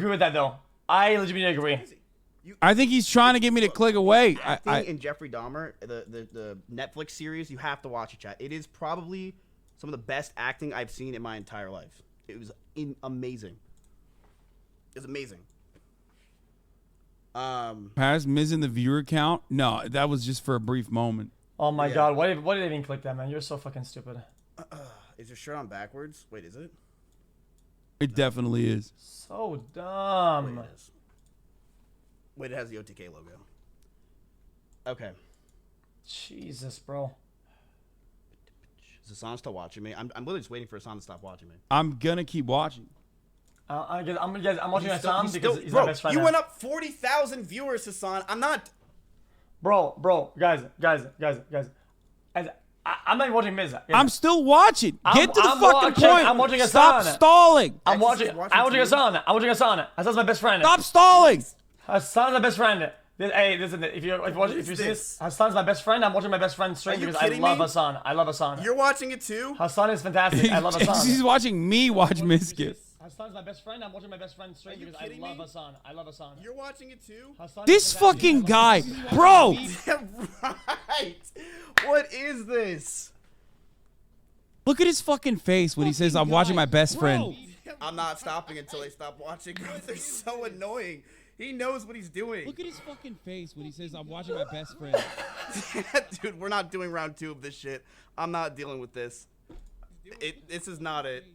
agree with that though. I legitimately agree. I think he's trying to get me to click away. In Jeffrey Dahmer, the Netflix series, you have to watch it, chat. It is probably some of the best acting I've seen in my entire life. It was amazing. It was amazing. Has Miz in the viewer count? No, that was just for a brief moment. Oh my god, why did I even click that, man? You're so fucking stupid. Is your shirt on backwards? Wait, is it? It definitely is. So dumb. Wait, it is. Wait, it has the OTK logo. Okay. Jesus, bro. Is Hasan still watching me? I'm literally just waiting for Hasan to stop watching me. I'm gonna keep watching. I'm watching Hasan because he's bro, my best friend. You now. went up 40,000 viewers, Hasan. I'm not. Bro, guys. I'm not even watching Miz. I'm still watching. Get to the fucking point. I'm watching Stop Hasan. stalling. I'm watching Hasan. Hasan's my best friend. Stop stalling. Hasan's my best friend. Hey, listen. If you see this, Hasan's my best friend. I'm watching my best friend stream because I love Hasan. I love Hasan. You're watching it too? Hasan is fantastic. I love Hasan. He's watching me watch Mizkif. Hasan's my best friend. I'm watching my best friend stream because I love Hasan. I love Hasan. You're watching it too? This fucking guy, bro. Right. What is this? Look at his fucking face when he says, "I'm watching my best friend." I'm not stopping until they stop watching, bro. They're so annoying. He knows what he's doing. Look at his fucking face when he says, "I'm watching my best friend." Dude, we're not doing round 2 of this shit. I'm not dealing with this. This is not it.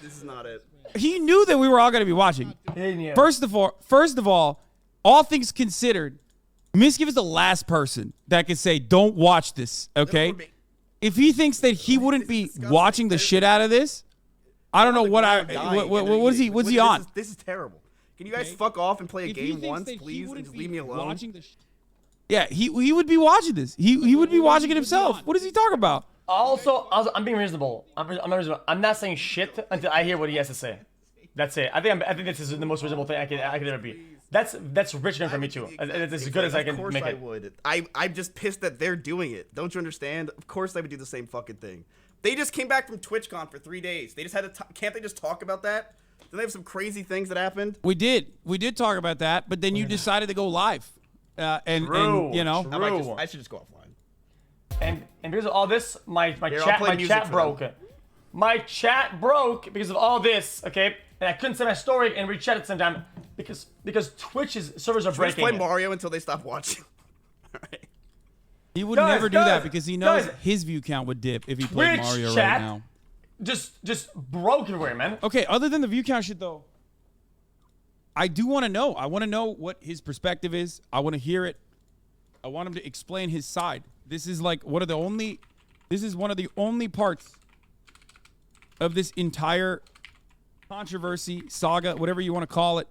This is not it. He knew that we were all gonna be watching. He knew. First of all things considered, Mizkif is the last person that could say, "Don't watch this." Okay. If he thinks that he wouldn't be watching the shit out of this, I don't know what is he? What's he on? This is terrible. Can you guys fuck off and play a game once, please, and just leave me alone? Yeah, he would be watching this. He would be watching it himself. What is he talking about? Also, I'm being reasonable. I'm not saying shit until I hear what he has to say. That's it. I think this is the most reasonable thing I could ever be. That's rich enough for me too. It's as good as I can make it. Of course I would. I'm just pissed that they're doing it. Don't you understand? Of course I would do the same fucking thing. They just came back from TwitchCon for 3 days. They just had to. Can't they just talk about that? Don't they have some crazy things that happened? We did talk about that, but then you decided to go live, and you know. I should just go offline. And because of all this, my chat broke. My chat broke because of all this. Okay, and I couldn't send my story and rechat at the same time because Twitch's servers are breaking. Just play Mario until they stop watching. All right. He would never do that because he knows his view count would dip if he played Mario right now. Just broke everywhere, man. Okay, other than the view count shit though, I do want to know. I want to know what his perspective is. I want to hear it. I want him to explain his side. This is like one of the only parts of this entire controversy, saga, whatever you want to call it,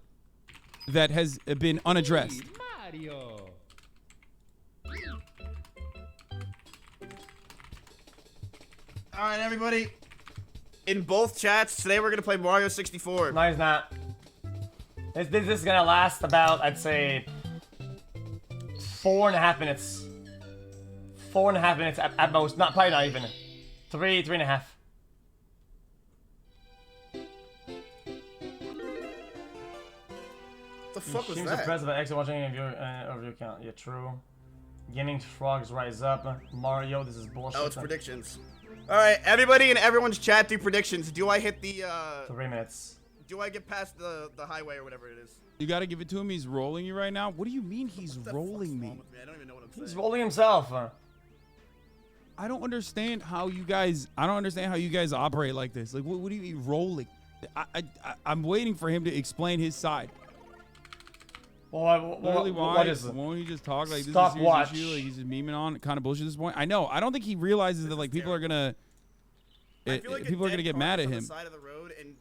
that has been unaddressed. Mario. All right, everybody. In both chats, today we're going to play Mario 64. No, he's not. This is going to last about, I'd say, 4.5 minutes. 4.5 minutes at most. Probably not even. 3.5. The fuck was Seems that? impressed about exit watching your overview count. Yeah, true. Gaming frogs rise up. Mario, this is bullshit. Oh, it's predictions. All right, everybody in everyone's chat do predictions. Do I hit the 3 minutes. Do I get past the highway or whatever it is? You got to give it to him. He's rolling you right now. What do you mean he's rolling me? I don't even know what I'm saying. He's rolling himself. I don't understand how you guys. I don't understand how you guys operate like this. Like, what do you mean rolling? I'm waiting for him to explain his side. Well, what is it? Won't he just talk like Stopwatch. this is a serious issue? Like he's just memeing on kind of bullshit at this point. I know. I don't think he realizes that like people are gonna people are gonna get mad at him. On the side of the road and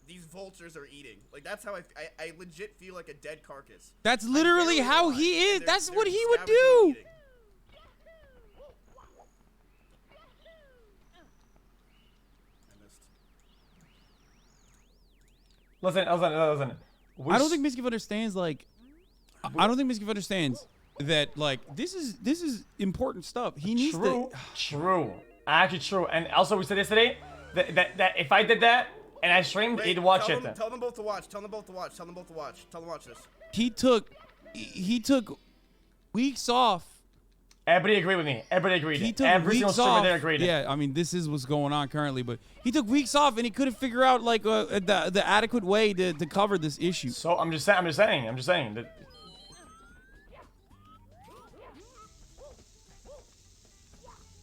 these vultures are eating. Like that's how I legit feel like a dead carcass. That's literally how he is. That's what he would do. Listen. I don't think Mizkif understands like. I don't think Mizkif understands that like this is important stuff. He needs to. True. Actually true. And also we said yesterday that if I did that, and I streamed, Wait, he'd watch tell it. them, tell them both to watch. Tell them both to watch. Tell them both to watch. Tell them to watch this. He took weeks off. Everybody agreed with me. Everybody agreed. He took Every single weeks streamer off. there agreed. Yeah, I mean, this is what's going on currently, but he took weeks off and he couldn't figure out like the adequate way to cover this issue. So I'm just saying that.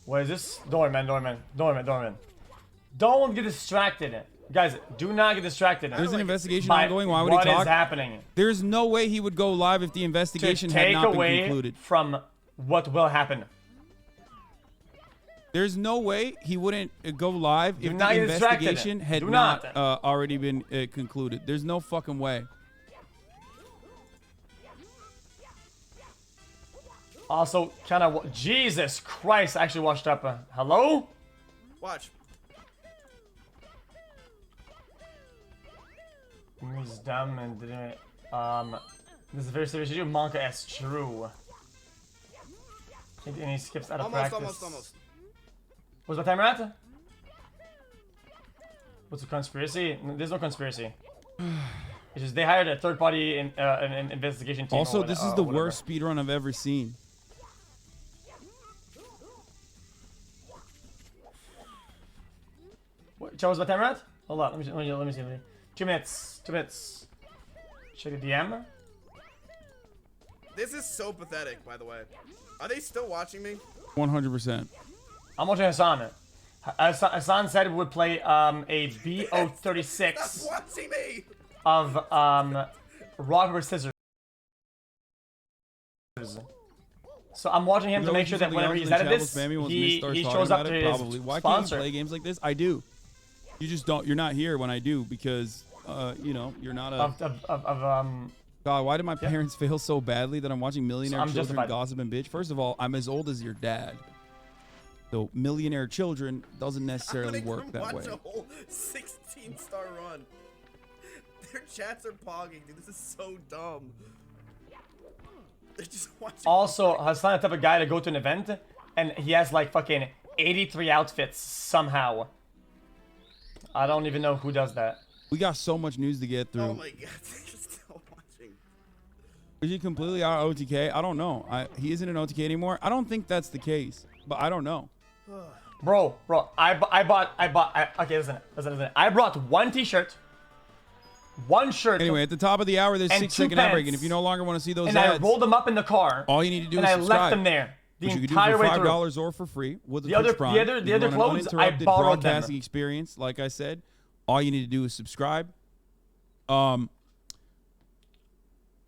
What is this? Doorman. Don't get distracted. Guys, do not get distracted. There's an investigation by ongoing. Why would he talk? What is happening? There's no way he would go live if the investigation had not been concluded. From what will happen. There's no way he wouldn't go live if the investigation had not already been concluded. There's no fucking way. Also, kind of, Jesus Christ, I actually washed up. Hello? Watch. He's dumb and didn't. This is a very serious issue. Monka as true. And he skips out of practice. Almost. What's my timer at? What's a conspiracy? There's no conspiracy. It's just they hired a third-party an investigation team. Also, this is the worst speedrun I've ever seen. What was my timer at? Hold on, let me see. 2 minutes. Check the DM. This is so pathetic, by the way. Are they still watching me? 100%. I'm watching Hasan. Hasan said we would play a BO36 Stop watching me! of rock paper scissors. So I'm watching him to make sure that whenever he's out of this, he shows up to his probably. Why sponsor. can't you play games like this? I do. You just don't. You're not here when I do because you know you're not a. God, why did my parents fail so badly that I'm watching millionaire children gossip and bitch? First of all, I'm as old as your dad. So millionaire children doesn't necessarily work that way. Watch a whole 16-star run. Their chats are pogging, dude. This is so dumb. They're just watching. Also, Hasan the type of guy to go to an event and he has like fucking 83 outfits somehow. I don't even know who does that. We got so much news to get through. Oh my god, they're still watching. Is he completely out of OTK? I don't know. He isn't an OTK anymore. I don't think that's the case, but I don't know. Bro, I bought, okay, listen. I brought one t-shirt, one shirt. Anyway, at the top of the hour, there's 6-second ad break, and if you no longer want to see those ads, ads, I rolled them up in the car. All you need to do is subscribe. And I left them there the entire way through. You can do for $5 or for free with the other clothes, I borrowed them. Broadcasting experience, like I said, all you need to do is subscribe.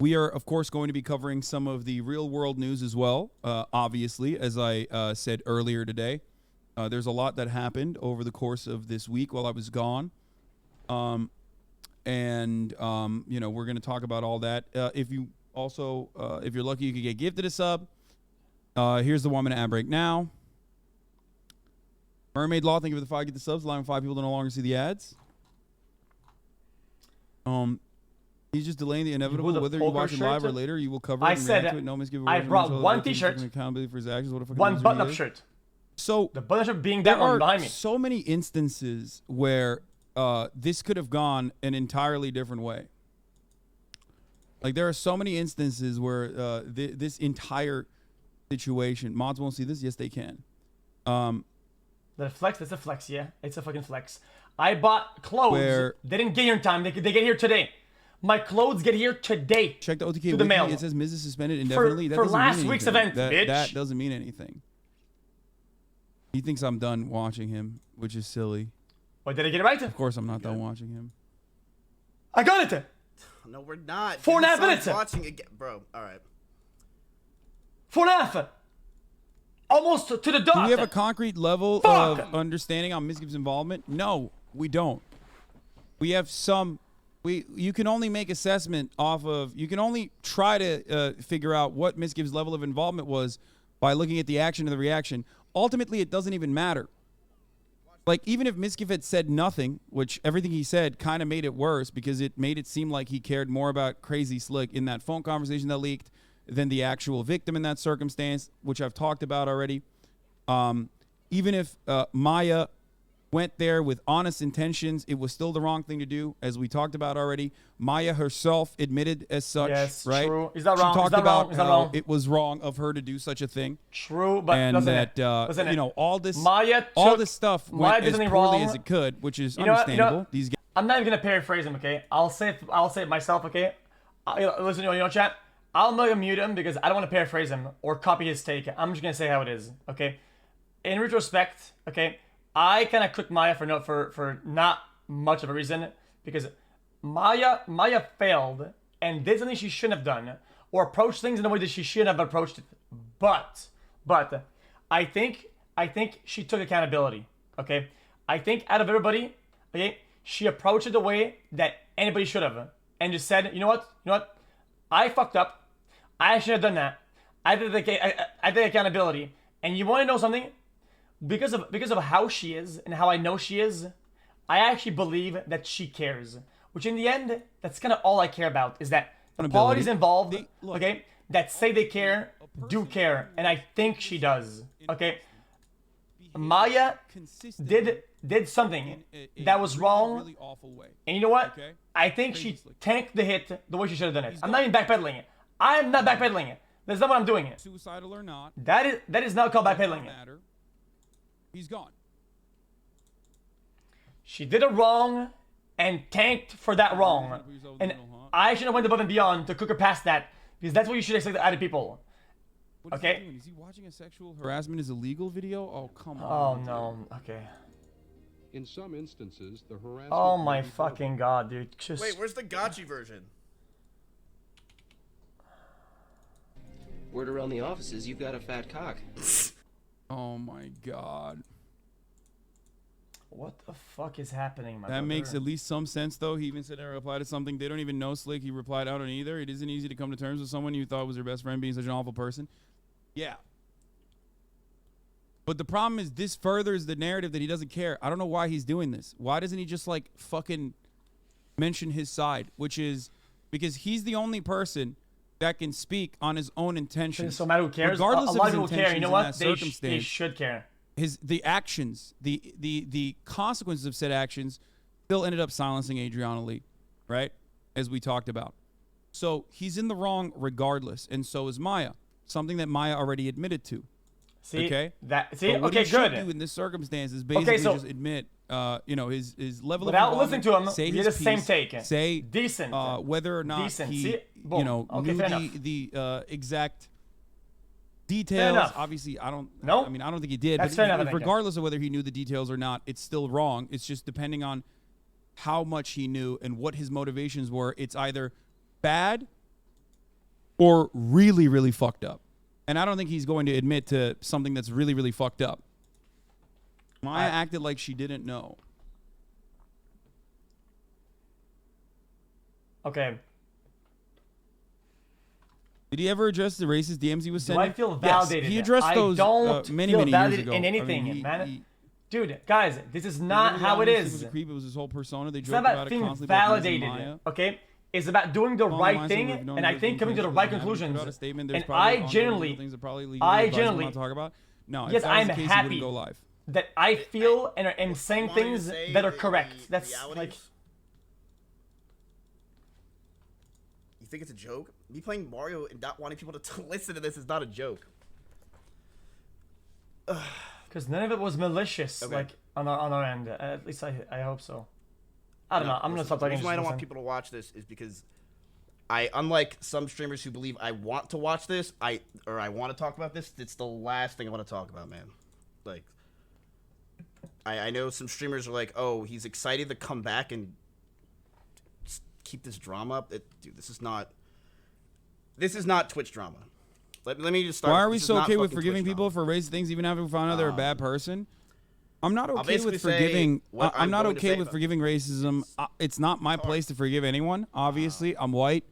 We are, of course, going to be covering some of the real-world news as well, obviously, as I said earlier today. There's a lot that happened over the course of this week while I was gone. You know, we're going to talk about all that. If you also, if you're lucky, you could get gifted a sub. Here's the 1 minute ad break now. Mermaid Law, thank you for the 5 get the subs, allowing 5 people to no longer see the ads. He's just delaying the inevitable. Whether you're watching live or later, you will cover it. I brought one t-shirt, accountability for his actions. one button-up shirt. So the button-up shirt being that one behind me. So many instances where this could have gone an entirely different way. Like there are so many instances where this entire situation. Mods won't see this. Yes, they can. The flex. That's a flex. Yeah, it's a fucking flex. I bought clothes. They didn't get here in time. They get here today. My clothes get here today. Check the OTK wiki. The mail. It says Miz is suspended indefinitely. For last week's event, bitch. That doesn't mean anything. He thinks I'm done watching him, which is silly. Wait, did I get it right? Of course I'm not done watching him. I got it. No, we're not. 4.5 minutes. Watching again, bro. All right. 4.5. Almost to the dot. Do we have a concrete level of understanding on Mizkif's involvement? No, we don't. We have some. You can only make assessment off of. You can only try to figure out what Mizkif's level of involvement was by looking at the action and the reaction. Ultimately, it doesn't even matter. Like, even if Mizkif had said nothing, which everything he said kind of made it worse because it made it seem like he cared more about Crazy Slick in that phone conversation that leaked than the actual victim in that circumstance, which I've talked about already. Even if Maya went there with honest intentions. It was still the wrong thing to do, as we talked about already. Maya herself admitted as such, Yes, right? true. Is that She wrong? talked Is that about wrong? Is that how wrong? it was wrong of her to do such a thing. True, but And doesn't that, it? you know, all this stuff Maya went did as something poorly wrong. as it could, which is You know what? understandable. These guys I'm not even gonna paraphrase him, okay? I'll say it myself, okay? Listen, you know, chat. I'm not gonna mute him because I don't want to paraphrase him or copy his take. I'm just gonna say how it is, okay? In retrospect, okay, I kind of cooked Maya for not much of a reason because Maya failed and did something she shouldn't have done or approached things in a way that she shouldn't have approached it. But I think she took accountability, okay? I think out of everybody, okay, she approached it the way that anybody should have and just said, you know what? I fucked up. I shouldn't have done that. I did accountability. And you want to know something? Because of how she is and how I know she is, I actually believe that she cares. Which in the end, that's kind of all I care about is that the parties involved, okay, that say they care, do care, and I think she does. Okay, Maya did something that was wrong, and you know what? I think she tanked the hit the way she should have done it. I'm not even backpedaling it. I'm not backpedaling it. That's not what I'm doing it. suicidal or not, That is not called backpedaling it. he's gone. She did it wrong and tanked for that wrong. And I should have went above and beyond to cook her past that because that's what you should expect out of people. What is Okay? he doing? Is he watching a sexual harassment is illegal video? Oh, come Oh on. no. Okay. In some instances, the harassment. Oh may my be fucking god, dude. Just Wait, where's the gotchi version? Word around the office is you've got a fat cock. Oh my god. what the fuck is happening, my That brother? makes at least some sense, though. He even said I replied to something. They don't even know Slick. He replied out on either. It isn't easy to come to terms with someone you thought was your best friend being such an awful person. Yeah. But the problem is this furthers the narrative that he doesn't care. I don't know why he's doing this. Why doesn't he just, like, fucking mention his side? Which is because he's the only person that can speak on his own intentions. So matter who cares? Regardless a of lot his of people care. You intentions know in what? that They circumstance. should care. The actions, the consequences of said actions still ended up silencing Adriana Lee, right? As we talked about. So he's in the wrong regardless, and so is Maya. Something that Maya already admitted to. See Okay. that? See, But what okay, he should good. do in this circumstance is basically just admit, you know, his level Without of listening involvement, to him, say he his had the same piece, take. Say Decent. whether or not Decent. he, See? Boom. you know, Okay, fair knew enough. the exact details. enough. Obviously, I don't. No? I mean, I don't think he did. That's but fair enough, I think, yeah. regardless of whether he knew the details or not, it's still wrong. It's just depending on how much he knew and what his motivations were. It's either bad or really, really fucked up. And I don't think he's going to admit to something that's really, really fucked up. Maya acted like she didn't know. Okay. Did he ever address the racist DMs he was Do sending? I feel Yes, validated? he addressed those I don't many, feel many years validated ago. in I mean, anything, man. Dude, guys, this is not Literally, how it honestly, is. was a creep. It was his whole persona. They It's joked not about about it being constantly. about Liz and validated, Maya. okay? It's about doing the Along right lines of thing, we've known and I that think these coming to the information right we haven't conclusions. put out a statement. There's And probably I ongoing genuinely, things that probably legally I advised we genuinely, want to talk about. No, yes, if that was I'm the case, he happy wouldn't go live. that I feel and am saying Wanting to things say that are the correct. That's realities? like, You think it's a joke? Me playing Mario and not wanting people to listen to this is not a joke. because none of it was malicious, Okay. like on our end. At least I hope so. I don't know. I'm gonna stop The talking. reason why I don't want listen. people to watch this is because unlike some streamers who believe I want to watch this, I want to talk about this. It's the last thing I want to talk about, man. Like, I know some streamers are like, oh, he's excited to come back and keep this drama up. Dude, this is not Twitch drama. Let me just start. Why are we This is so not okay with fucking forgiving Twitch people for racist things, even after we found out they're a bad person? I'm not okay basically with say forgiving. what I'm I'm not going to okay say with about forgiving racism. It's not my place to forgive anyone. Obviously, I'm white.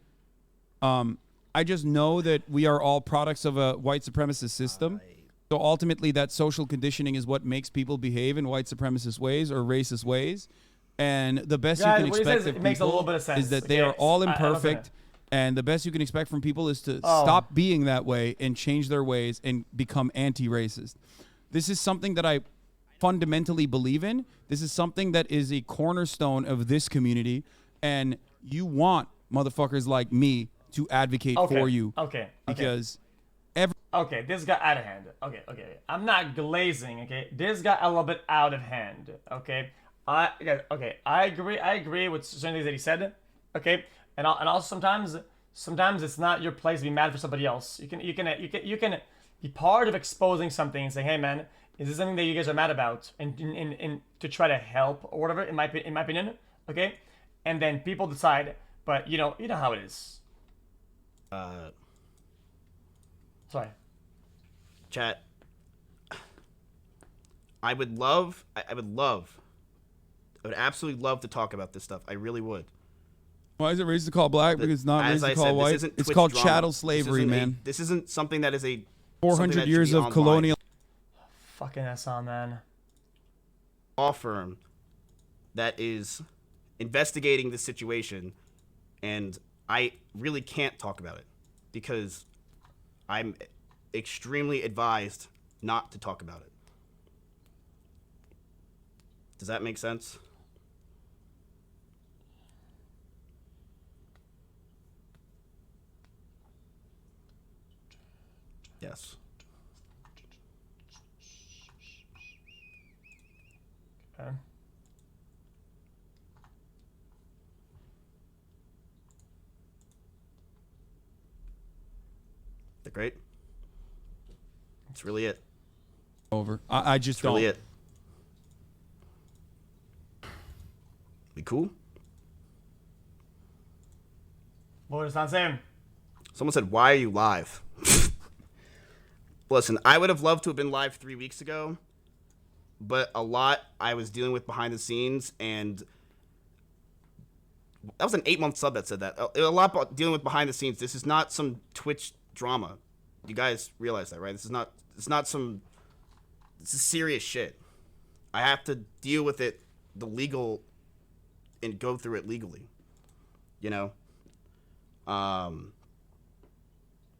I just know that we are all products of a white supremacist system. So ultimately, that social conditioning is what makes people behave in white supremacist ways or racist ways. And the best Guys, you can what he expect says, of it makes a people little bit of sense. is that they Okay, are all I don't know. imperfect. And the best you can expect from people is to Oh. stop being that way and change their ways and become anti-racist. This is something that I fundamentally believe in. This is something that is a cornerstone of this community, and you want motherfuckers like me to advocate for you. Okay. Because Okay, this got out of hand. Okay. I'm not glazing. Okay, this got a little bit out of hand. Okay, I agree with certain things that he said. Okay, and also sometimes it's not your place to be mad for somebody else. You can be part of exposing something and saying, hey man, is this something that you guys are mad about, and to try to help or whatever. In my opinion, okay, and then people decide. But you know how it is. Sorry. Chat. I would absolutely love to talk about this stuff. I really would. Why is it racist to call black? Because it's not As racist I to call said, white. this isn't It's Twitch called drama. chattel slavery, man. This isn't something that is a 400 years of colonial. Fucking Hasan, man. Law firm that is investigating the situation, and I really can't talk about it because I'm extremely advised not to talk about it. Does that make sense? Yes. Okay. That great? That's really it. Over. I just That's don't. really it. We cool? What was Hasan saying? Someone said, why are you live? Listen, I would have loved to have been live 3 weeks ago, but a lot I was dealing with behind the scenes, and that was an 8-month sub that said that. A lot about dealing with behind the scenes. This is not some Twitch drama. You guys realize that, right? This is serious shit. I have to deal with it, the legal, and go through it legally. You know?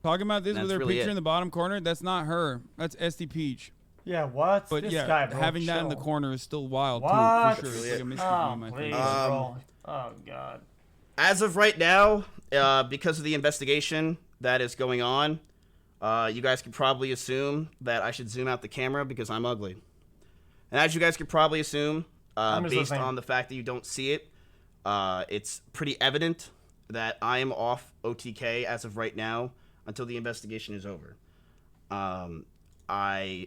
Talking about this with her really picture it. in the bottom corner, that's not her. That's SD Peach. Yeah, what? But this yeah, guy, bro, having that in the chill. corner is still wild What? too, for sure. That's It's like a really Mizkif Oh, meme, I please, think. bro. Oh, God. As of right now, because of the investigation that is going on, you guys could probably assume that I should zoom out the camera because I'm ugly. And as you guys could probably assume, based listening. on the fact that you don't see it, it's pretty evident that I am off OTK as of right now until the investigation is over. I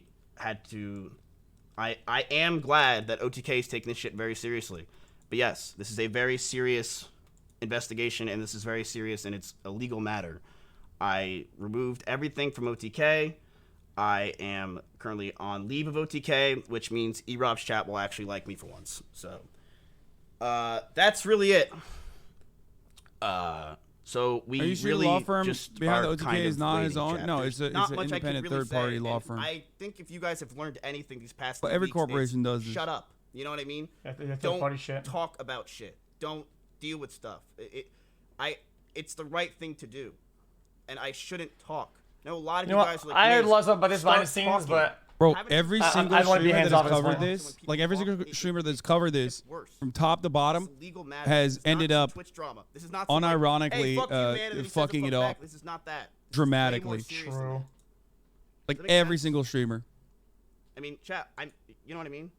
am glad that OTK is taking this shit very seriously. But yes, this is a very serious investigation, and this is very serious, and it's a legal matter. I removed everything from OTK. I am currently on leave of OTK, which means E-Rob's chat will actually like me for once. So, that's really it. So we Are you sure really the law firm just behind are the OTK kind is of not his waiting, own? chat. No, There's it's not an much I can independent really third-party say, law and firm. I think if you guys have learned anything these past But 2 every weeks, corporation it's does this. shut up. You know what I mean? Yeah, Don't party shit. talk about shit. Don't deal with stuff. It's the right thing to do, and I shouldn't talk. No, a lot of You you know guys what? are like, I heard "Miz, lots about this behind the start scenes, talking." but Bro, Haven't every you- single I don't wanna be streamer hands that's off this covered one. this, like every single streamer that's covered this, worse. from top to bottom, It's a legal matter. has It's not ended some up Twitch drama. This is not some, unironically, hey, fuck you, man, and then he says the fucking fuck it up back. This is not that. This is way more dramatically. serious than true. that. Like Does that make every sense? single streamer. I mean, chat. You know what I mean?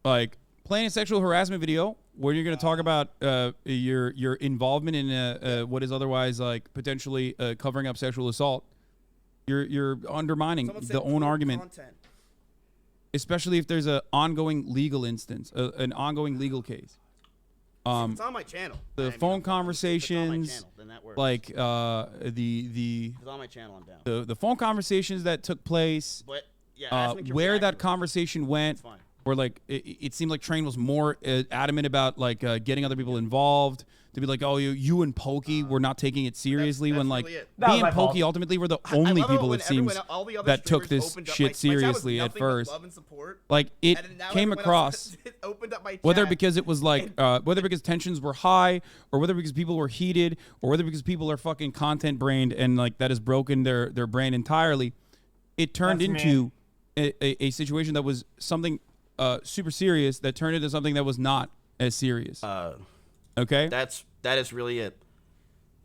Like playing a sexual harassment video where you're going to talk about your involvement in what is otherwise like potentially covering up sexual assault. You're undermining Someone said the own good argument, content. especially if there's an ongoing legal instance, an ongoing legal case. It's on my channel. The I mean, phone if it's on my conversations, channel, then that works. like the If it's on my channel, I'm down. the phone conversations that took place, But yeah, ask me to where react that to it. conversation went, It's fine. where like it seemed like Train was more adamant about like getting other people involved, to be like, oh, you and Pokey were not taking it seriously, that's when like really it. That was me my and Pokey fault. ultimately were the I only love it people when it seems everyone- all the other that took streamers this opened up shit my chat was seriously at nothing but first. love and support. Like it And then now came everyone else across, opened up my whether chat. because it was like whether because tensions were high, or whether because people were heated, or whether because people are fucking content brained and like that has broken their brain entirely, it turned That's into a situation that was something super serious that turned into something that was not as serious. Okay? That is really it.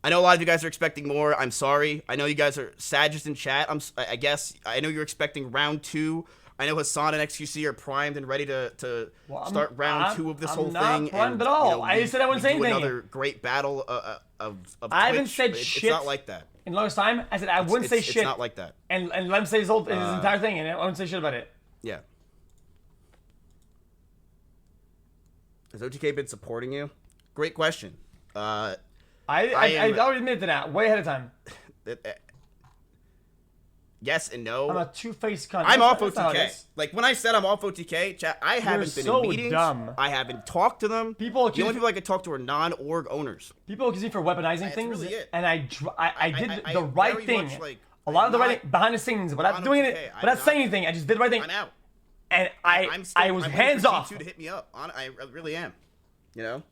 I know a lot of you guys are expecting more. I'm sorry. I know you guys are sad just in chat. I guess I know you're expecting round 2. I know Hasan and Xqc are primed and ready to start round 2 of this whole thing. I'm not primed at all. I said I wouldn't say anything. Another great battle of I haven't Twitch. said shit. It's not like that. In the longest time, I said I wouldn't say shit. It's not like that. And let him say his entire thing, and I wouldn't say shit about it. Yeah. Has OTK been supporting you? Great question. I already admitted to that way ahead of time. Yes and no. I'm a two-faced cunt. I'm off OTK. Like when I said I'm off OTK, chat, I haven't been in meetings. Dumb. I haven't talked to them. The only people I could talk to are non-org owners. People accuse me for weaponizing things, really it. and I did the right thing. A lot of the right behind the scenes, without doing it, without saying anything. I just did the right thing. I'm out. And I was hands off. To hit me up. I really am. You know.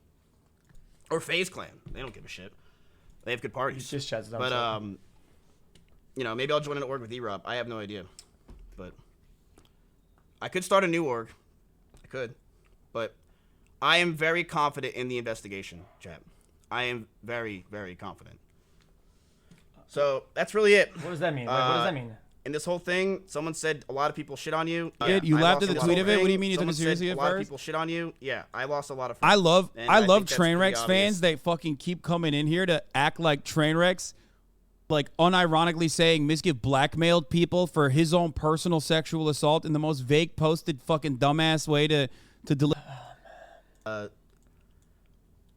Or FaZe Clan. They don't give a shit. They have good parties. Just chats. But you know, maybe I'll join an org with E-Rob. I have no idea. But I could start a new org. I could. But I am very confident in the investigation, chat. I am very, very confident. So that's really it. What does that mean? What does that mean? In this whole thing, someone said a lot of people shit on you. You laughed at the tweet of it? What do you mean you took it seriously at first? A lot of people shit on you. Yeah, I lost a lot of friends. I love Trainwrecks fans. They fucking keep coming in here to act like Trainwrecks, like unironically saying Mizkif blackmailed people for his own personal sexual assault in the most vague posted fucking dumbass way to deliver.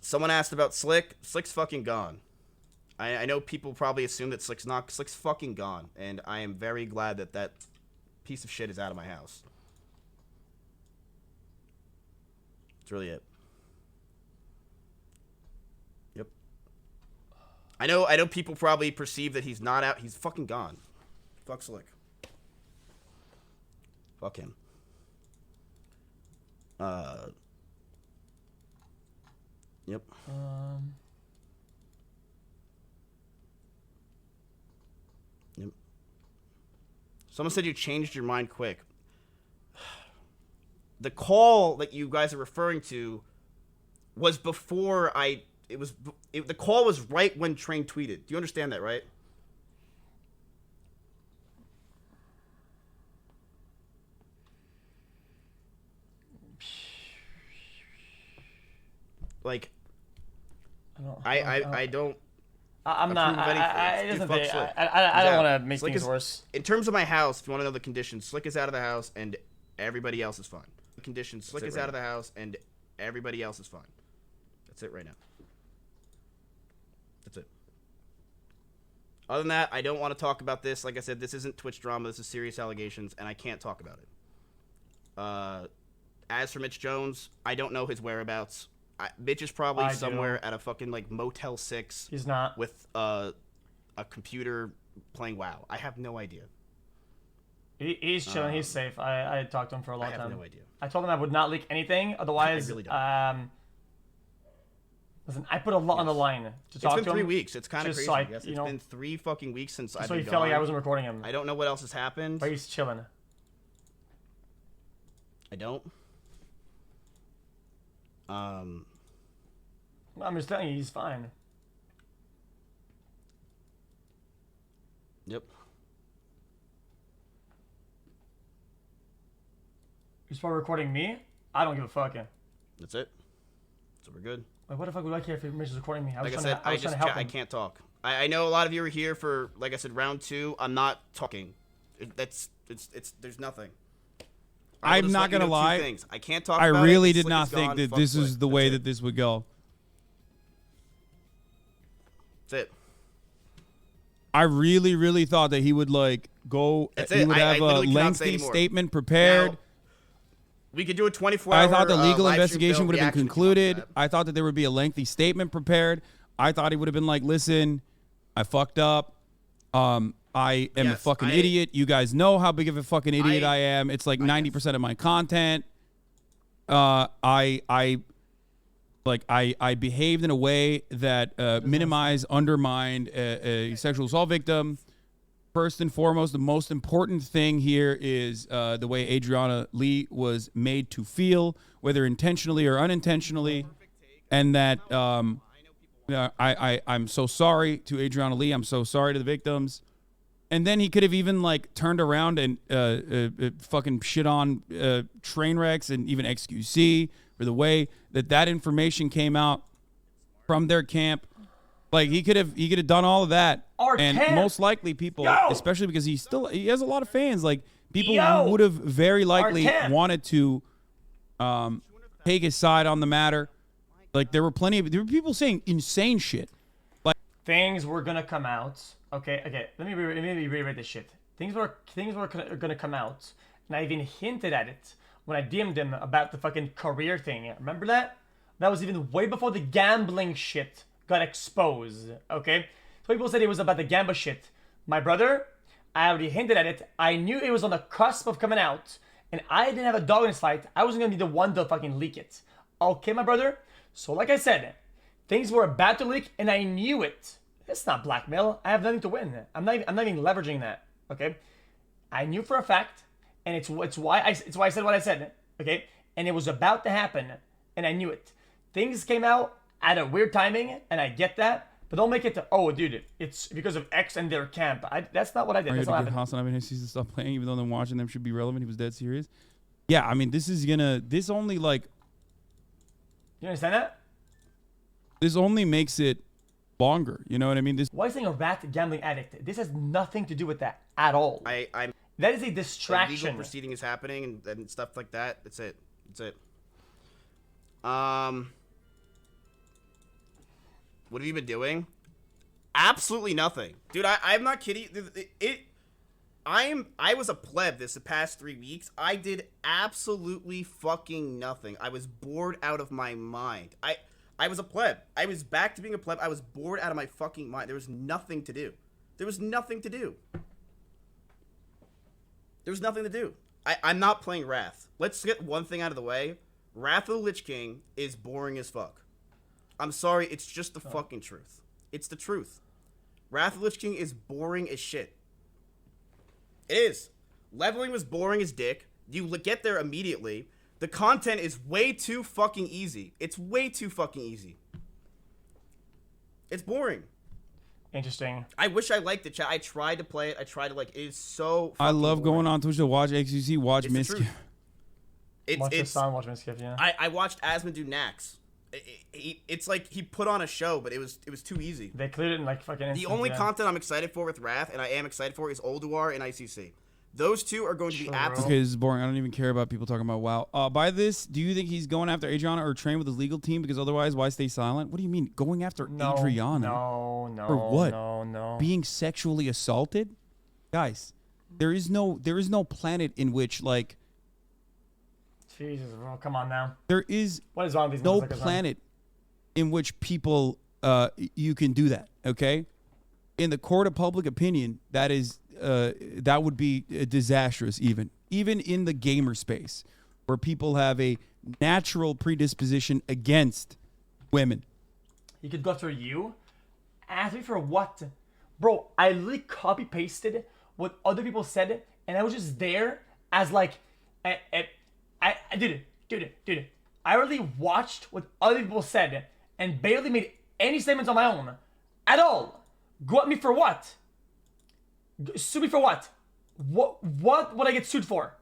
Someone asked about Slick. Slick's fucking gone. I know people probably assume that Slick's not. Slick's fucking gone, and I am very glad that that piece of shit is out of my house. That's really it. Yep. I know people probably perceive that he's not out. He's fucking gone. Fuck Slick. Fuck him. Yep. Yep. Someone said you changed your mind quick. The call that you guys are referring to was before the call was right when Train tweeted. Do you understand that, right? Like, I don't. I'm not. I don't want to make things worse. In terms of my house, if you want to know the conditions, Slick is out of the house and everybody else is fine. The conditions, Slick is out of the house and everybody else is fine. That's it right now. That's it. Other than that, I don't want to talk about this. Like I said, this isn't Twitch drama. This is serious allegations, and I can't talk about it. As for Mitch Jones, I don't know his whereabouts. Mitch is probably somewhere at a fucking like Motel 6. He's not. With a computer playing WoW. I have no idea. He's chilling. He's safe. I talked to him for a long time. I have no idea. I told him I would not leak anything. Otherwise, I really don't. Listen, I put a lot on the line to talk to him. It's been 3 weeks. It's kind of crazy. So It's been 3 fucking weeks since I've been gone. So he felt like I wasn't recording him. I don't know what else has happened. But he's chilling. I don't. I'm just telling you, he's fine. Yep. He's probably recording me? I don't give a fuck. That's it. So we're good. Like, what the fuck would I care if Mitch is recording me? Like I said, I can't talk. I know a lot of you are here for, like I said, round 2. I'm not talking. There's nothing. I'm not gonna lie. I can't talk. I really did not think that this is the way that this would go. That's it. I really, really thought that he would like go. He would have a lengthy statement prepared. Now, we could do a 24-hour. I thought the legal investigation would have been concluded. I thought that there would be a lengthy statement prepared. I thought he would have been like, "Listen, I fucked up. I am a fucking idiot. You guys know how big of a fucking idiot I am. It's like 90% of my content. I behaved in a way that minimized, undermined a sexual assault victim. first and foremost, the most important thing here is the way Adriana Lee was made to feel, whether intentionally or unintentionally, and that I'm so sorry to Adriana Lee. I'm so sorry to the victims. And then he could have even like turned around and fucking shit on Trainwrecks and even Xqc for the way that information came out from their camp. Like he could have done all of that. Most likely people, especially because he has a lot of fans. Like people would have very likely wanted to take his side on the matter. Like there were people saying insane shit. Like things were gonna come out. Okay. Let me reread this shit. Things were gonna come out, and I even hinted at it when I DM'd him about the fucking career thing. Remember that? That was even way before the gambling shit got exposed. Okay, so people said it was about the gambling shit. My brother, I already hinted at it. I knew it was on the cusp of coming out, and I didn't have a dog in this fight. I wasn't gonna be the one to fucking leak it. Okay, my brother. So like I said, things were about to leak, and I knew it. It's not blackmail. I have nothing to win. I'm not even leveraging that. Okay, I knew for a fact, and it's why I said what I said. Okay, and it was about to happen, and I knew it. Things came out at a weird timing, and I get that. But don't make it to, oh, dude, it's because of X and their camp. That's not what I did. That's not happening. Hasan, I mean, he to stop playing, even though them watching them should be relevant. He was dead serious. Yeah, I mean, this only like. You understand that? This only makes it longer. You know what I mean? Why is saying a rat gambling addict? This has nothing to do with that at all. That is a distraction. Legal proceeding is happening and stuff like that. That's it. What have you been doing? Absolutely nothing, dude. I'm not kidding. I was a pleb the past 3 weeks. I did absolutely fucking nothing. I was bored out of my mind. I was a pleb. I was back to being a pleb. I was bored out of my fucking mind. There was nothing to do. I'm not playing Wrath. Let's get one thing out of the way. Wrath of the Lich King is boring as fuck. I'm sorry, it's just the fucking truth. It's the truth. Wrath of the Lich King is boring as shit. It is. Leveling was boring as dick. You get there immediately. The content is way too fucking easy. It's way too fucking easy. It's boring. Interesting. I wish I liked it, chat. I tried to play it. It is so I love boring. Going on Twitch to watch Xqc, watch Mizkif. Watch Hasan, watch Mizkif, yeah. I watched Asmund do Nax. It's like he put on a show, but it was too easy. They cleared it in like fucking instance, The only content I'm excited for with Wrath, and I am excited for, is Ulduar and ICC. Those two are going to be absolutely... Okay, this is boring. I don't even care about people talking about WoW. By this, do you think he's going after Adriana or train with his legal team? Because otherwise, why stay silent? What do you mean, going after Adriana? No. For what? No. Being sexually assaulted? Guys, there is no planet in which, like... Jesus, bro, come on now. There is what is wrong with these no planet in which people, you can do that, okay? In the court of public opinion, that would be disastrous even in the gamer space where people have a natural predisposition against women. He could go after you? Ask me for what? Bro, I literally copy-pasted what other people said, and I was just there as like... Dude, I really watched what other people said and barely made any statements on my own. At all. Go at me for what? Sue me for what? What would I get sued for?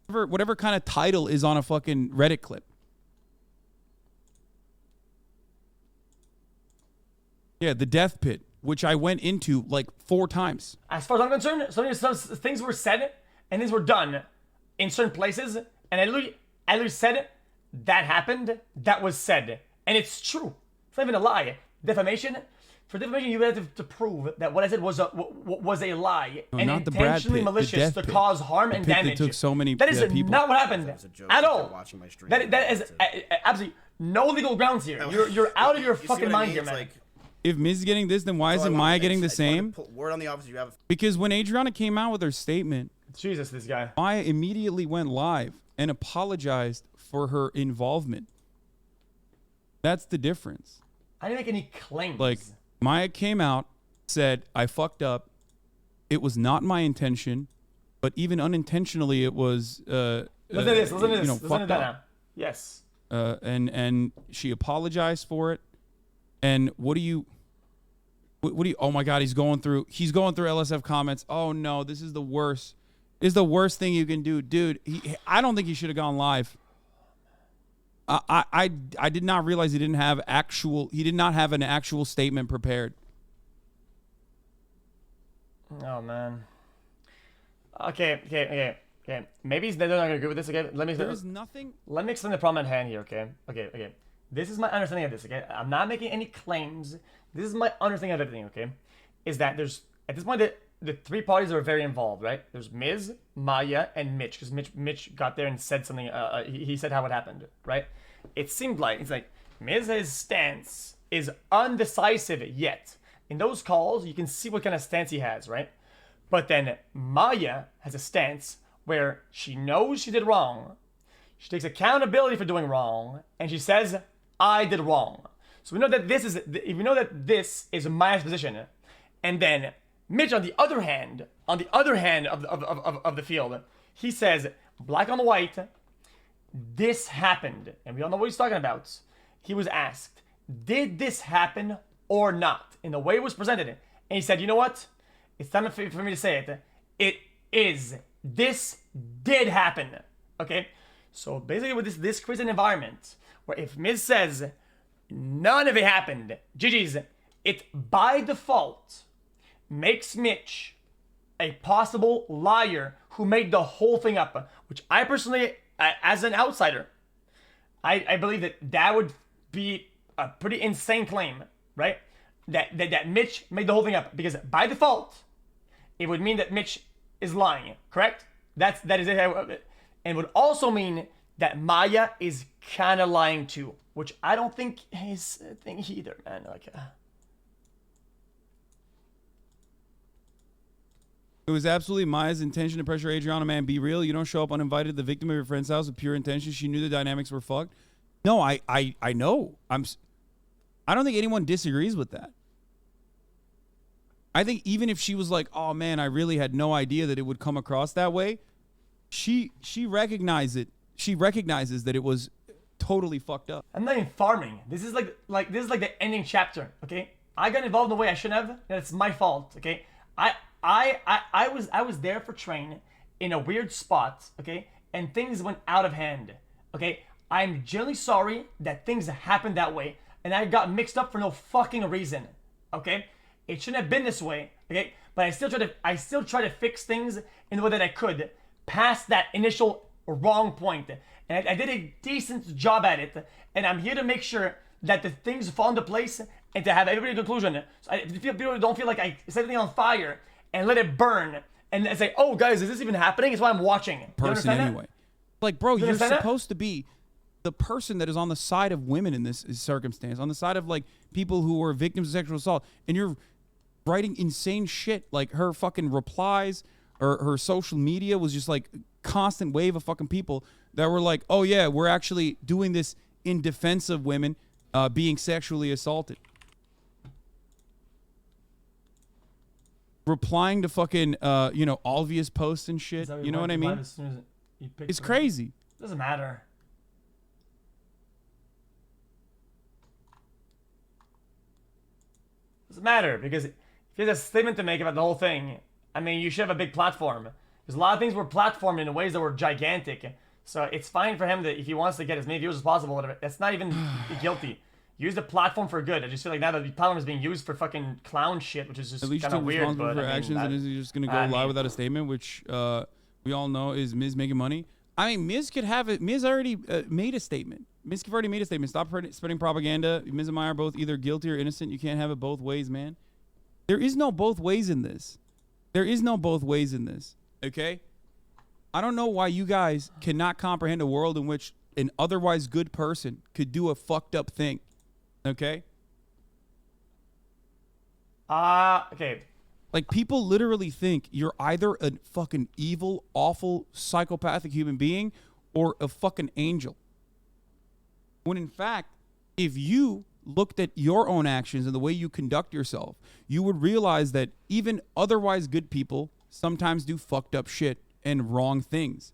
Whatever kind of title is on a fucking Reddit clip. Yeah, the death pit, which I went into like 4 times. As far as I'm concerned, some things were said and things were done in certain places, and I literally said that happened, that was said, and it's true. It's not even a lie. Defamation. For defamation, you have to prove that what I said was a lie and not the Brad intentionally Pitt, malicious to cause harm and damage. That took so many that is people. not what happened at all. That is absolutely no legal grounds here. You're out of your fucking mind here, man. Like, if Miz is getting this, then why isn't Maya getting the same? Word on the office, you have. Because when Adriana came out with her statement, Jesus, this guy. Maya immediately went live and apologized for her involvement. That's the difference. I didn't make any claims. Like, Maya came out, said, I fucked up, it was not my intention, but even unintentionally, it was. Listen to this. Listen to this. Listen to fucked that up. now. Yes. And she apologized for it. And what do you? Oh my God, he's going through LSF comments. Oh no, this is the worst. This is the worst thing you can do, dude. I don't think he should have gone live. I did not realize he did not have an actual statement prepared. Oh man. Okay. Maybe they're not gonna agree with this. Okay, There's nothing. Let me explain the problem at hand here. Okay. This is my understanding of this. Okay, I'm not making any claims. This is my understanding of everything. Okay, is that there's at this point the three parties are very involved, right? There's Miz, Maya, and Mitch, because Mitch got there and said something. He said how it happened, right? It seemed like it's like Miz's stance is undecisive yet. In those calls, you can see what kind of stance he has, right? But then Maya has a stance where she knows she did wrong. She takes accountability for doing wrong, and she says, "I did wrong." So we know that this is Maya's position, and then Mitch, on the other hand of the field, he says, black on white, this happened, and we all know what he's talking about. He was asked, "Did this happen or not?" In the way it was presented, and he said, "You know what? It's time for me to say it. It is. This did happen." Okay? So basically with this creates an environment where if Miz says none of it happened, GG's, it by default makes Mitch a possible liar who made the whole thing up, which I personally, as an outsider, I believe that would be a pretty insane claim, right? That Mitch made the whole thing up, because by default, it would mean that Mitch is lying, correct? That is it. And it would also mean that Maya is kind of lying too, which I don't think is a thing either, man. Like, It was absolutely Maya's intention to pressure Adriana, man. Be real. You don't show up uninvited to the victim of your friend's house with pure intention. She knew the dynamics were fucked. No, I know. I don't think anyone disagrees with that. I think even if she was like, "Oh man, I really had no idea that it would come across that way," she recognized it. She recognizes that it was totally fucked up. I'm not even farming. This is like this is like the ending chapter. Okay, I got involved in the way I shouldn't have, and it's my fault. Okay, I was there for Train in a weird spot. Okay, and things went out of hand. Okay, I'm genuinely sorry that things happened that way, and I got mixed up for no fucking reason. Okay, it shouldn't have been this way. Okay, but I still try to fix things in the way that I could past that initial wrong point, and I did a decent job at it, and I'm here to make sure that the things fall into place and to have everybody conclusion. So people don't feel like I set everything on fire and let it burn and say, "Oh guys, is this even happening?" It's why I'm watching. Person anyway. Like, bro, you're understand supposed to be the person that is on the side of women in this circumstance, on the side of like people who were victims of sexual assault, and you're writing insane shit. Like her fucking replies or her social media was just like constant wave of fucking people that were like, "Oh yeah, we're actually doing this in defense of women being sexually assaulted." Replying to fucking obvious posts and shit. You know what I mean? As soon as you pick It's crazy. Doesn't matter. Doesn't matter, because if he has a statement to make about the whole thing, I mean, you should have a big platform. Because a lot of things were platformed in ways that were gigantic. So it's fine for him that if he wants to get as many views as possible, whatever. That's not even guilty. Use the platform for good. I just feel like now that the platform is being used for fucking clown shit, which is just kind of weird. But for actions, and is he just gonna go live without a statement, which we all know is Miz making money? I mean, Miz could have it. Miz already made a statement. Mizkif already made a statement. Stop spreading propaganda. Miz and Maya are both either guilty or innocent. You can't have it both ways, man. There is no both ways in this. There is no both ways in this. Okay? I don't know why you guys cannot comprehend a world in which an otherwise good person could do a fucked up thing. Okay? Okay. Like, people literally think you're either a fucking evil, awful, psychopathic human being or a fucking angel. When in fact, if you looked at your own actions and the way you conduct yourself, you would realize that even otherwise good people sometimes do fucked up shit and wrong things.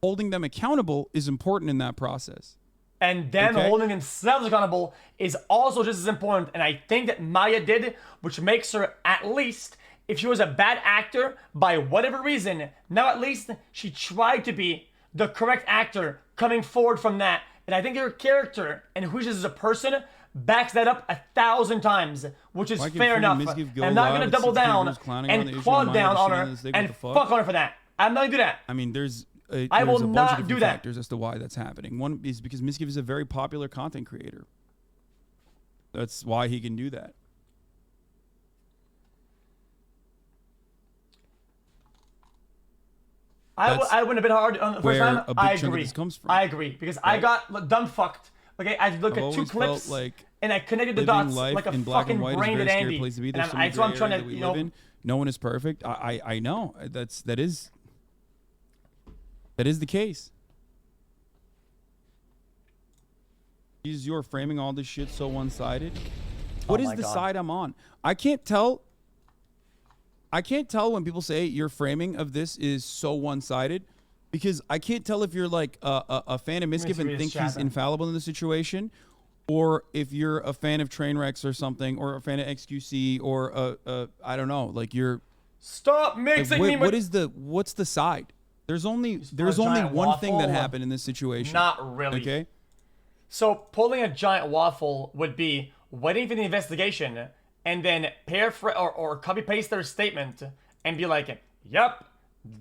Holding them accountable is important in that process. And them holding themselves accountable is also just as important. And I think that Maya did, which makes her, at least, if she was a bad actor, by whatever reason, now at least she tried to be the correct actor coming forward from that. And I think her character and who she is as a person backs that up 1,000 times, which is fair enough. And I'm not going to double down and quad down on her and fuck on her for that. I'm not going to do that. I mean, there's I will a bunch not of do different that. factors as to why that's happening. One is because Mizkif is a very popular content creator. That's why he can do that. I went a bit hard on the first where time. a big I chunk of agree. this comes from. I agree because I got dumb fucked. Okay, I looked at two always clips felt like and I connected the living dots life like a in black fucking and white is a brain very dead scary Andy. place to be. And There's so I, many so I'm gray trying areas to, that we you know, live in. No one is perfect. I know that is the case. Jesus, you're framing all this shit so one-sided. What is the side I'm on? I can't tell when people say your framing of this is so one-sided, because I can't tell if you're like a fan of Mizkif and think he's infallible in the situation, or if you're a fan of Trainwrecks or something, or a fan of Xqc, or I don't know, like you're. Stop mixing like, me with. What's the side? There's only one thing that happened in this situation. Not really. Okay. So pulling a giant waffle would be waiting for the investigation and then paraphrase or copy paste their statement and be like, "Yep,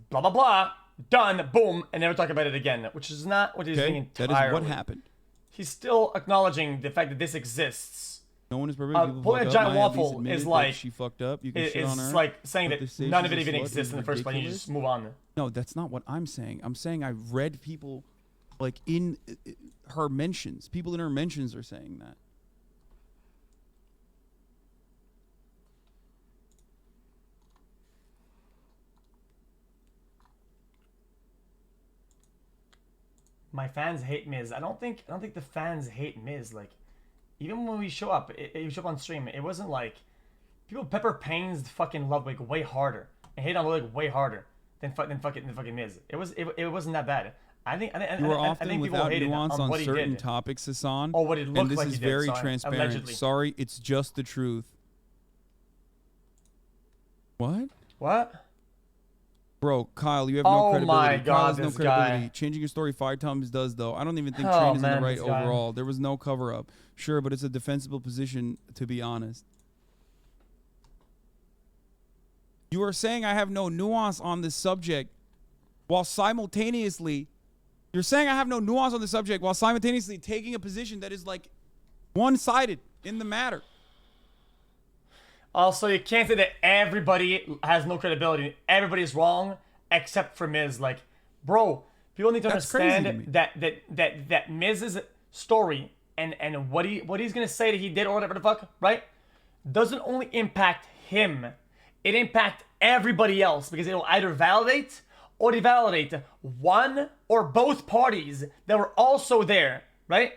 blah blah blah, done, boom," and never talk about it again, which is not what he's doing entirely. That is what happened. He's still acknowledging the fact that this exists. No one is perfect. Pulling a giant waffle is like she fucked up. You can shit on her. It's like saying that none of it even exists in the first place. You just move on. No, that's not what I'm saying. I'm saying I've read people, like in her mentions. People in her mentions are saying that. My fans hate Miz. I don't think the fans hate Miz. Like, even when we show up, you show up on stream, it wasn't like people pepper Payne's fucking Ludwig way harder and hate on Ludwig way harder than fucking Miz. It wasn't that bad. I think you were often people without hated nuance on what certain topics, Hasan. Or what it looked and this like is he did, very sorry, transparent. allegedly. Sorry, it's just the truth. What? What? Bro, Kyle, you have no credibility. My God, Kyle has no this credibility. guy. Changing your story 5 times does, though. I don't even think Oh, Train is in man, the right this guy. overall. There was no cover-up. Sure, but it's a defensible position, to be honest. You are saying I have no nuance on this subject while simultaneously... You're saying I have no nuance on the subject while simultaneously taking a position that is, like, one-sided in the matter. Also, you can't say that everybody has no credibility. Everybody is wrong except for Miz. Like, bro, people need to understand that Miz's story and what he's gonna say that he did or whatever the fuck, right? Doesn't only impact him. It impacts everybody else because it'll either validate or devalidate one or both parties that were also there, right?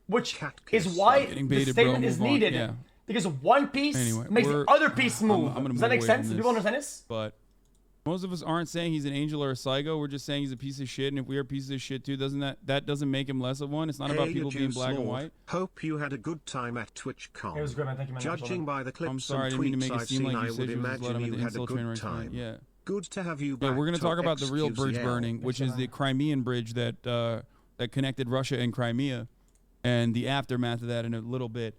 Which is why the statement is needed. Yeah. Because one piece makes the other piece move. Does that make sense? Do people understand this? But most of us aren't saying he's an angel or a psycho. We're just saying he's a piece of shit. And if we are pieces of shit too, that doesn't make him less of one. It's not about people being black and white. Hope you had a good time at TwitchCon. It was good, man. Thank you, man. Judging by the clips I'm sorry, I didn't mean to make it seem like you said you just let him into insult train right now. Yeah. Good to have you back. Yeah, we're gonna talk about the real bridge Xqc. burning, which is the Crimean bridge that connected Russia and Crimea, and the aftermath of that in a little bit.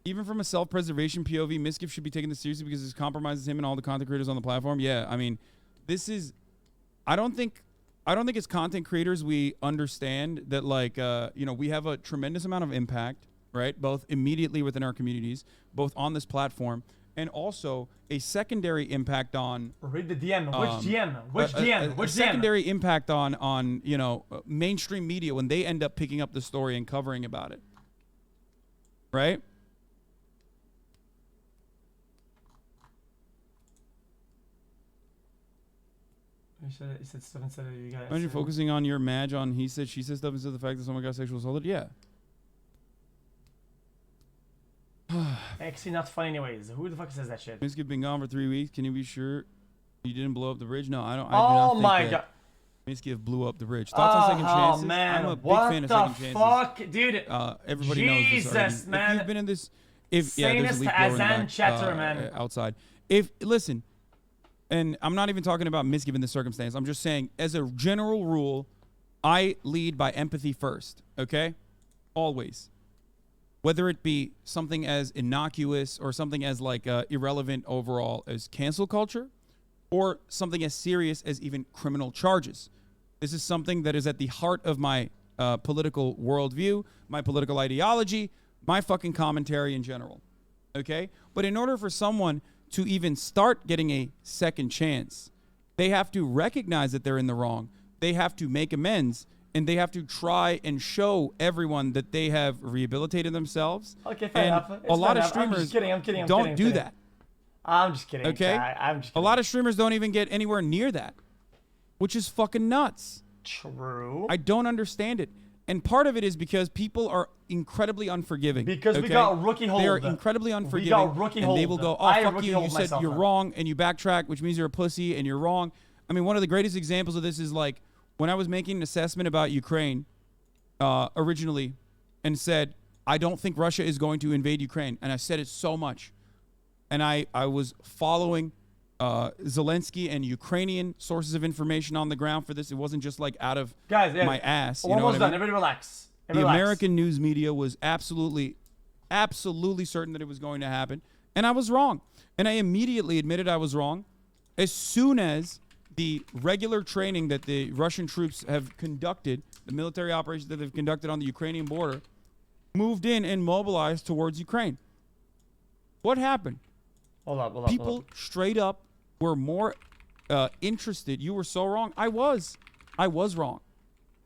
Even from a self-preservation POV, Mizkif should be taken this seriously because this compromises him and all the content creators on the platform. Yeah, I mean, this is... I don't think as content creators we understand that, like, we have a tremendous amount of impact, right? Both immediately within our communities, both on this platform, and also a secondary impact on... Read the DM. Which DM? Which DM? Which DM? Secondary impact on mainstream media when they end up picking up the story and covering about it. Right? He said stuff instead of you guys. Aren't you focusing on your match on he said, she said stuff instead of the fact that someone got sexually assaulted? Yeah. Actually, not funny anyways. Who the fuck says that shit? Mizkif been gone for 3 weeks. Can you be sure you didn't blow up the bridge? No, I don't. I do Oh not think my that god. Mizkif blew up the bridge. Thoughts on second chances? Oh man, I'm a big what fan of the second chances. fuck, dude? Everybody knows this already. Jesus, man. If you've been in this, there's a Famous leaf to blower in the Hasan back, chatter, man. outside. Listen, and I'm not even talking about Mizkif in this circumstance. I'm just saying, as a general rule, I lead by empathy first. Okay, always. Whether it be something as innocuous or something as like irrelevant overall as cancel culture, or something as serious as even criminal charges. This is something that is at the heart of my political worldview, my political ideology, my fucking commentary in general. Okay? But in order for someone to even start getting a second chance, they have to recognize that they're in the wrong. They have to make amends, and they have to try and show everyone that they have rehabilitated themselves. Okay, fair enough. A lot of I'm streamers just kidding. I'm kidding. don't do that. I'm just kidding. Okay? I'm just A kidding. lot of streamers don't even get anywhere near that, which is fucking nuts. True. I don't understand it. And part of it is because people are incredibly unforgiving. Because we got rookie hold. They are incredibly unforgiving. got rookie and they hold. will go, I fuck rookie you, hold you said myself, you're man. wrong, and you backtrack, which means you're a pussy and you're wrong. I mean, one of the greatest examples of this is like when I was making an assessment about Ukraine originally and said, I don't think Russia is going to invade Ukraine. And I said it so much. And I was following Zelensky and Ukrainian sources of information on the ground for this. It wasn't just like out of Guys, yeah, my ass. We're You know almost what I done. mean? Everybody relax. The American news media was absolutely certain that it was going to happen. And I was wrong. And I immediately admitted I was wrong. As soon as the regular training that the Russian troops have conducted, the military operations that they've conducted on the Ukrainian border, moved in and mobilized towards Ukraine. What happened? Hold up. People straight up were more interested. You were so wrong. I was wrong.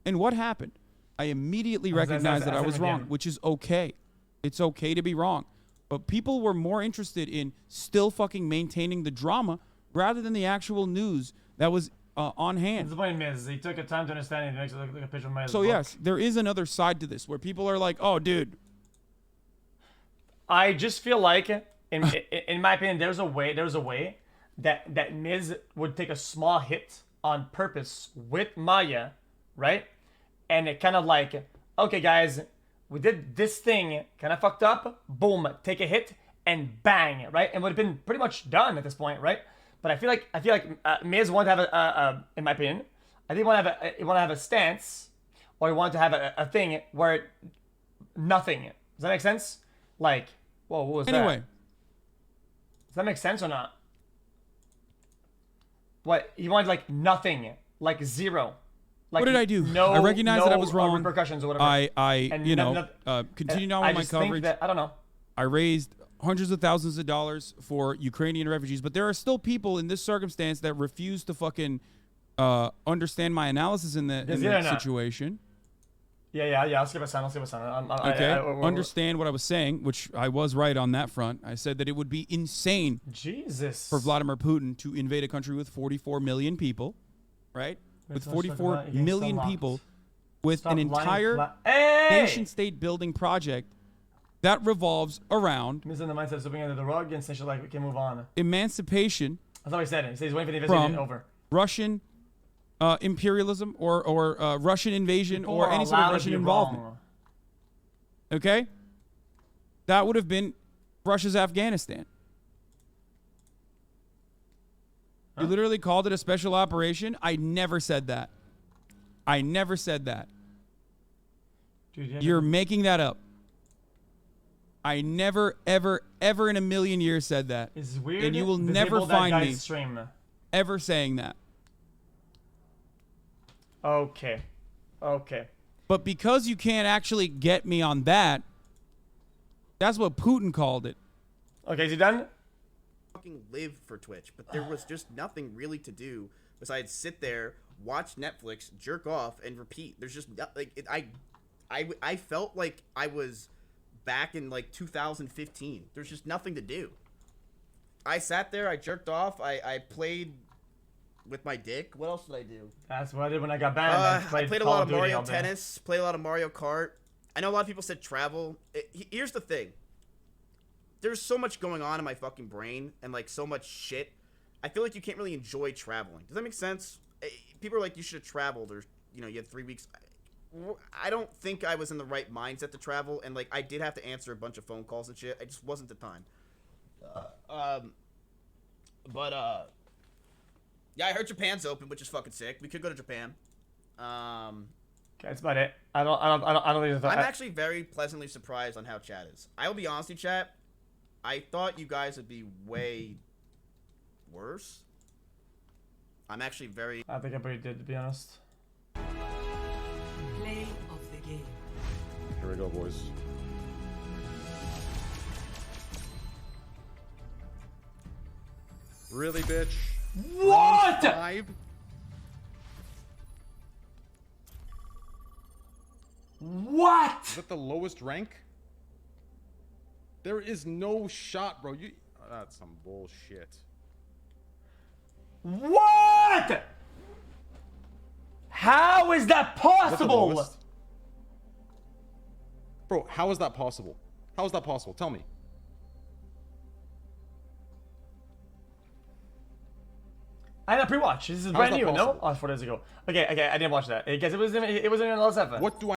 And what happened? I immediately recognized that I was wrong, which is okay. It's okay to be wrong. But people were more interested in still fucking maintaining the drama rather than the actual news that was on hand. The point is, he took a time to understand it. He makes it look like a picture of my So book. yes, there is another side to this where people are like, "Oh, dude." I just feel like, in my opinion, there's a way that Miz would take a small hit on purpose with Maya, right? And it kind of like, okay, guys, we did this thing, kind of fucked up. Boom, take a hit, and bang, right? And would have been pretty much done at this point, right? But I feel like Miz wanted to have in my opinion, I think he want to have a stance, or he wanted to have a thing where nothing. Does that make sense? Like, whoa, what was that? Anyway, Does that make sense or not? What he wanted, like nothing, like zero. Like, what did I do? No, I recognized that I was wrong. Repercussions or whatever. I continued on with my coverage. I don't know. I raised hundreds of thousands of dollars for Ukrainian refugees, but there are still people in this circumstance that refuse to fucking understand my analysis in the situation. Yeah. I'll skip a sign. Okay. Understand what I was saying, which I was right on that front. I said that it would be insane Jesus for Vladimir Putin to invade a country with 44 million people, right? With 44 million people, with an entire nation-state building project that revolves around Miz in the mindset of slipping under the rug and saying like we can move on. emancipation. That's what he said. He says he's waiting for the invasion to be over. Russian imperialism or Russian invasion or any sort of Russian involvement. Okay? That would have been Russia's Afghanistan. You literally called it a special operation. I never said that. Dude, you're making that up. I never, ever, ever in a million years said that. It's weird. And you will never find me stream. ever saying that. Okay. But because you can't actually get me on that, that's what Putin called it. Okay, is he done? Fucking live for Twitch, but there was just nothing really to do besides sit there, watch Netflix, jerk off, and repeat. There's just like I felt like I was back in like 2015. There's just nothing to do. I sat there, I jerked off, I played with my dick. What else did I do? That's what I did when I got banned. I played a lot of Mario Tennis, played a lot of Mario Kart. I know a lot of people said travel. Here's the thing. there's so much going on in my fucking brain and like so much shit. I feel like you can't really enjoy traveling. Does that make sense? People are like, you should have traveled, or you know, you had 3 weeks. I don't think I was in the right mindset to travel, and like I did have to answer a bunch of phone calls and shit. I just wasn't the time. Yeah, I heard Japan's open, which is fucking sick. We could go to Japan. Okay, that's about it. I don't think I'm actually very pleasantly surprised on how chat is. I will be honest with you, chat. I thought you guys would be way worse. I'm actually very. I think everybody did, to be honest. Play of the game. Here we go, boys. Really, bitch? What? Bronze 5? What? Is that the lowest rank? There is no shot, bro. You. That's some bullshit. What? How is that Is that the possible? lowest? Bro, how is that possible? How is that possible? Tell me. I didn't pre-watch. This is How's brand that new. No, possible? oh, 4 days ago. Okay, I didn't watch that. Because it wasn't in L7. What do